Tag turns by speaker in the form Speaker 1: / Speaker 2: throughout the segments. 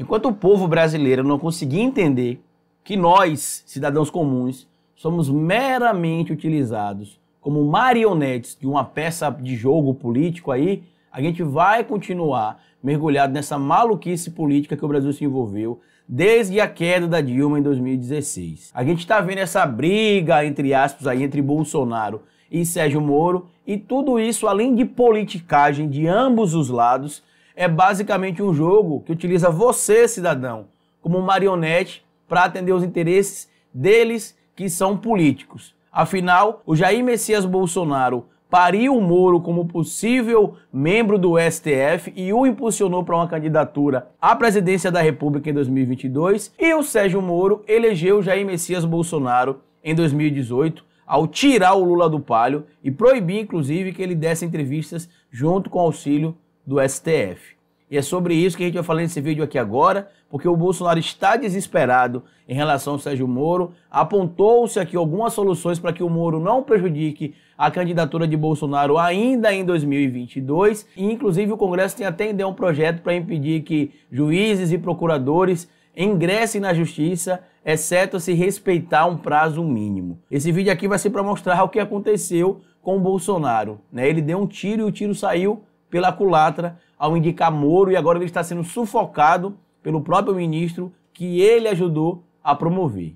Speaker 1: Enquanto o povo brasileiro não conseguir entender que nós, cidadãos comuns, somos meramente utilizados como marionetes de uma peça de jogo político aí, a gente vai continuar mergulhado nessa maluquice política que o Brasil se envolveu desde a queda da Dilma em 2016. A gente está vendo essa briga, entre aspas, aí, entre Bolsonaro e Sérgio Moro, e tudo isso, além de politicagem de ambos os lados, é basicamente um jogo que utiliza você, cidadão, como marionete para atender os interesses deles que são políticos. Afinal, o Jair Messias Bolsonaro pariu o Moro como possível membro do STF e o impulsionou para uma candidatura à presidência da República em 2022, e o Sérgio Moro elegeu Jair Messias Bolsonaro em 2018, ao tirar o Lula do páreo e proibir, inclusive, que ele desse entrevistas junto com o auxílio do STF. E é sobre isso que a gente vai falar nesse vídeo aqui agora, porque o Bolsonaro está desesperado em relação ao Sérgio Moro. Apontou-se aqui algumas soluções para que o Moro não prejudique a candidatura de Bolsonaro ainda em 2022. E, inclusive, o Congresso tem até ideia um projeto para impedir que juízes e procuradores ingressem na justiça, exceto se respeitar um prazo mínimo. Esse vídeo aqui vai ser para mostrar o que aconteceu com o Bolsonaro, né? Ele deu um tiro e o tiro saiu pela culatra ao indicar Moro, e agora ele está sendo sufocado pelo próprio ministro que ele ajudou a promover.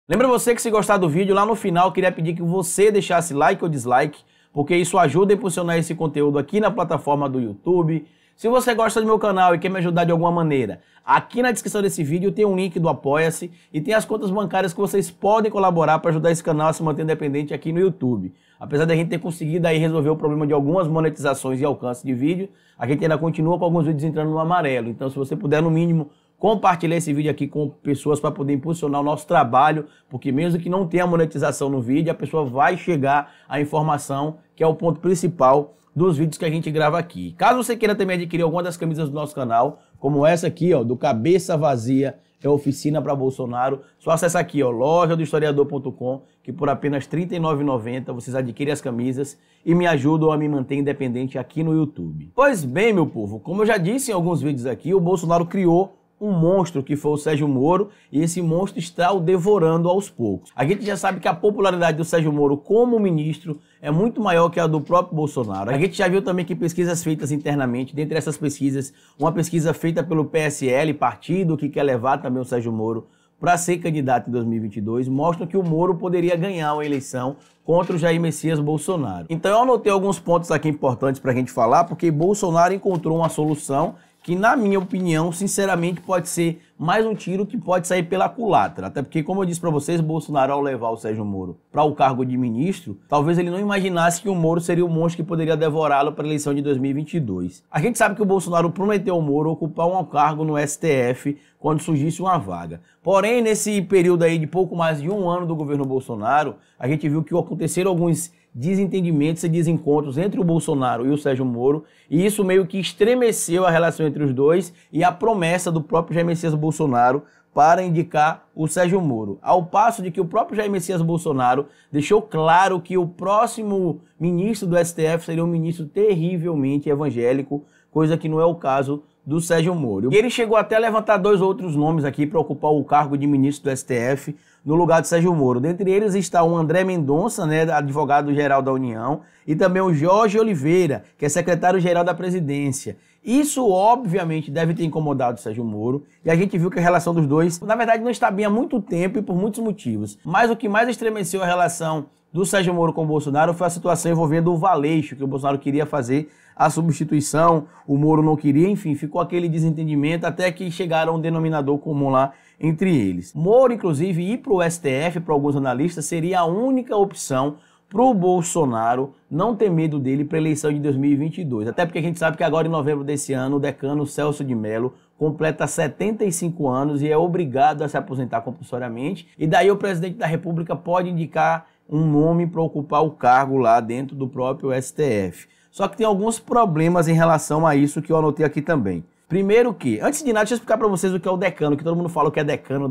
Speaker 1: Lembra você que, se gostar do vídeo, lá no final eu queria pedir que você deixasse like ou dislike, porque isso ajuda a impulsionar esse conteúdo aqui na plataforma do YouTube. Se você gosta do meu canal e quer me ajudar de alguma maneira, aqui na descrição desse vídeo tem um link do Apoia-se e tem as contas bancárias que vocês podem colaborar para ajudar esse canal a se manter independente aqui no YouTube. Apesar da gente ter conseguido aí resolver o problema de algumas monetizações e alcance de vídeo, a gente ainda continua com alguns vídeos entrando no amarelo. Então, se você puder, no mínimo, compartilhar esse vídeo aqui com pessoas para poder impulsionar o nosso trabalho, porque mesmo que não tenha monetização no vídeo, a pessoa vai chegar à informação, que é o ponto principal dos vídeos que a gente grava aqui. Caso você queira também adquirir alguma das camisas do nosso canal, como essa aqui, ó, do Cabeça Vazia, é oficina para Bolsonaro, só acessa aqui, ó, lojadohistoriador.com, que por apenas R$ 39,90 vocês adquirem as camisas e me ajudam a me manter independente aqui no YouTube. Pois bem, meu povo, como eu já disse em alguns vídeos aqui, o Bolsonaro criou um monstro que foi o Sérgio Moro, e esse monstro está o devorando aos poucos. A gente já sabe que a popularidade do Sérgio Moro como ministro é muito maior que a do próprio Bolsonaro. A gente já viu também que pesquisas feitas internamente, dentre essas pesquisas, uma pesquisa feita pelo PSL, partido que quer levar também o Sérgio Moro para ser candidato em 2022, mostra que o Moro poderia ganhar uma eleição contra o Jair Messias Bolsonaro. Então eu anotei alguns pontos aqui importantes para a gente falar, porque Bolsonaro encontrou uma solução que, na minha opinião, sinceramente, pode ser mais um tiro que pode sair pela culatra. Até porque, como eu disse para vocês, Bolsonaro, ao levar o Sérgio Moro para o cargo de ministro, talvez ele não imaginasse que o Moro seria o monstro que poderia devorá-lo para a eleição de 2022. A gente sabe que o Bolsonaro prometeu ao Moro ocupar um cargo no STF quando surgisse uma vaga. Porém, nesse período aí de pouco mais de um ano do governo Bolsonaro, a gente viu que aconteceram alguns desentendimentos e desencontros entre o Bolsonaro e o Sérgio Moro, e isso meio que estremeceu a relação entre os dois e a promessa do próprio Jair Messias Bolsonaro para indicar o Sérgio Moro. Ao passo de que o próprio Jair Messias Bolsonaro deixou claro que o próximo ministro do STF seria um ministro terrivelmente evangélico, coisa que não é o caso do Sérgio Moro. E ele chegou até a levantar dois outros nomes aqui para ocupar o cargo de ministro do STF no lugar de Sérgio Moro. Dentre eles está o André Mendonça, né, advogado-geral da União, e também o Jorge Oliveira, que é secretário-geral da presidência. Isso, obviamente, deve ter incomodado o Sérgio Moro, e a gente viu que a relação dos dois, na verdade, não está bem há muito tempo e por muitos motivos. Mas o que mais estremeceu a relação do Sérgio Moro com o Bolsonaro foi a situação envolvendo o Valeixo, que o Bolsonaro queria fazer a substituição, o Moro não queria, enfim, ficou aquele desentendimento até que chegaram a um denominador comum lá entre eles. Moro, inclusive, ir para o STF, para alguns analistas, seria a única opção para o Bolsonaro não ter medo dele para a eleição de 2022. Até porque a gente sabe que agora, em novembro desse ano, o decano Celso de Mello completa 75 anos e é obrigado a se aposentar compulsoriamente. E daí o presidente da República pode indicar um nome para ocupar o cargo lá dentro do próprio STF. Só que tem alguns problemas em relação a isso que eu anotei aqui também. Primeiro que, antes de nada, deixa eu explicar para vocês o que é o decano, que todo mundo fala que é decano,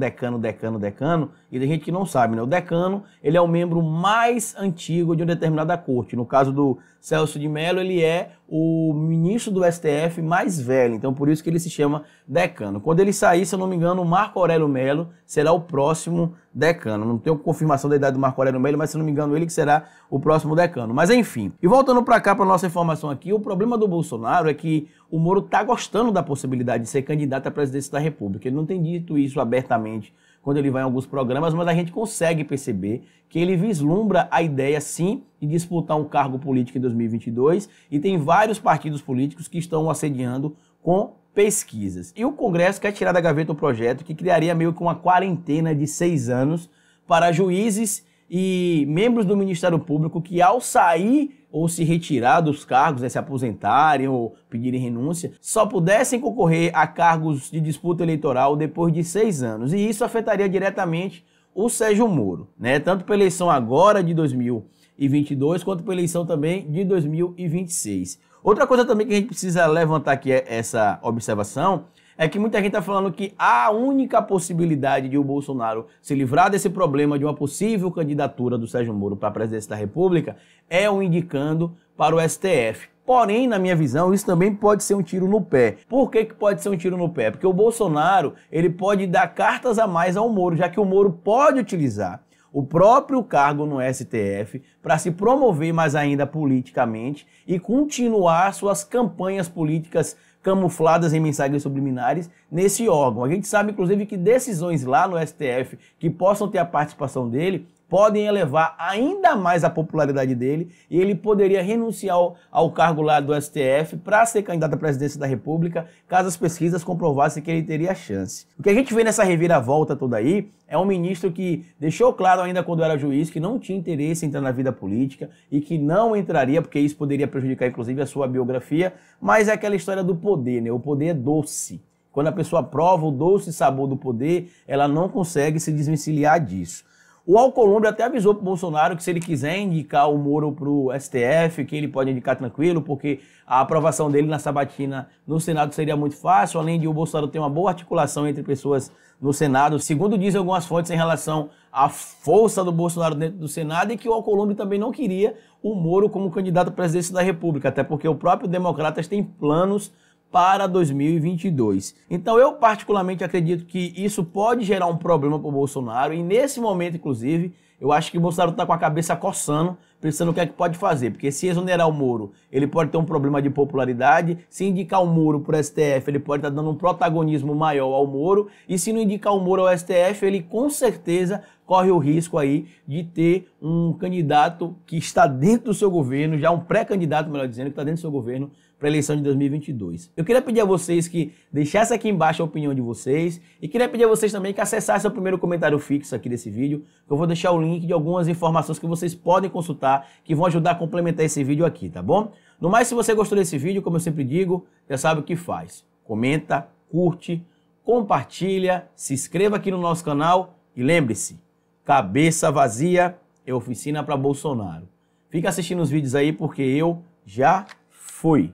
Speaker 1: e tem gente que não sabe, né? O decano, ele é o membro mais antigo de uma determinada corte. No caso do Celso de Mello, ele é o ministro do STF mais velho, então por isso que ele se chama decano. Quando ele sair, se eu não me engano, o Marco Aurélio Melo será o próximo decano. Não tenho confirmação da idade do Marco Aurélio Melo, mas se eu não me engano, ele que será o próximo decano. Mas enfim, e voltando para cá, para nossa informação aqui, o problema do Bolsonaro é que o Moro está gostando da possibilidade de ser candidato à presidência da República. Ele não tem dito isso abertamente quando ele vai em alguns programas, mas a gente consegue perceber que ele vislumbra a ideia, sim, de disputar um cargo político em 2022 e tem vários partidos políticos que estão o assediando com pesquisas. E o Congresso quer tirar da gaveta o projeto que criaria meio que uma quarentena de 6 anos para juízes e membros do Ministério Público que, ao sair ou se retirar dos cargos, né, se aposentarem ou pedirem renúncia, só pudessem concorrer a cargos de disputa eleitoral depois de 6 anos. E isso afetaria diretamente o Sérgio Moro, né, tanto pela eleição agora de 2022, quanto pela eleição também de 2026. Outra coisa também que a gente precisa levantar aqui essa observação é que muita gente está falando que a única possibilidade de o Bolsonaro se livrar desse problema de uma possível candidatura do Sérgio Moro para a presidência da República é o indicando para o STF. Porém, na minha visão, isso também pode ser um tiro no pé. Por que pode ser um tiro no pé? Porque o Bolsonaro ele pode dar cartas a mais ao Moro, já que o Moro pode utilizar o próprio cargo no STF para se promover mais ainda politicamente e continuar suas campanhas políticas camufladas em mensagens subliminares nesse órgão. A gente sabe, inclusive, que decisões lá no STF que possam ter a participação dele podem elevar ainda mais a popularidade dele e ele poderia renunciar ao cargo lá do STF para ser candidato à presidência da República, caso as pesquisas comprovassem que ele teria chance. O que a gente vê nessa reviravolta toda aí é um ministro que deixou claro ainda quando era juiz que não tinha interesse em entrar na vida política e que não entraria, porque isso poderia prejudicar inclusive a sua biografia, mas é aquela história do poder, né? O poder é doce. Quando a pessoa prova o doce sabor do poder, ela não consegue se desvencilhar disso. O Alcolumbre até avisou para o Bolsonaro que se ele quiser indicar o Moro para o STF, que ele pode indicar tranquilo, porque a aprovação dele na sabatina no Senado seria muito fácil, além de o Bolsonaro ter uma boa articulação entre pessoas no Senado, segundo dizem algumas fontes em relação à força do Bolsonaro dentro do Senado, e que o Alcolumbre também não queria o Moro como candidato à presidência da República, até porque o próprio Democratas tem planos para 2022. Então eu particularmente acredito que isso pode gerar um problema para o Bolsonaro e nesse momento, inclusive, eu acho que o Bolsonaro está com a cabeça coçando, pensando o que é que pode fazer, porque se exonerar o Moro, ele pode ter um problema de popularidade, se indicar o Moro para o STF, ele pode estar dando um protagonismo maior ao Moro, e se não indicar o Moro ao STF, ele com certeza corre o risco aí de ter um candidato que está dentro do seu governo, já um pré-candidato, melhor dizendo, que está dentro do seu governo, para a eleição de 2022. Eu queria pedir a vocês que deixassem aqui embaixo a opinião de vocês e queria pedir a vocês também que acessassem o primeiro comentário fixo aqui desse vídeo, que eu vou deixar o link de algumas informações que vocês podem consultar, que vão ajudar a complementar esse vídeo aqui, tá bom? No mais, se você gostou desse vídeo, como eu sempre digo, já sabe o que faz. Comenta, curte, compartilha, se inscreva aqui no nosso canal e lembre-se, cabeça vazia é oficina para Bolsonaro. Fica assistindo os vídeos aí porque eu já fui.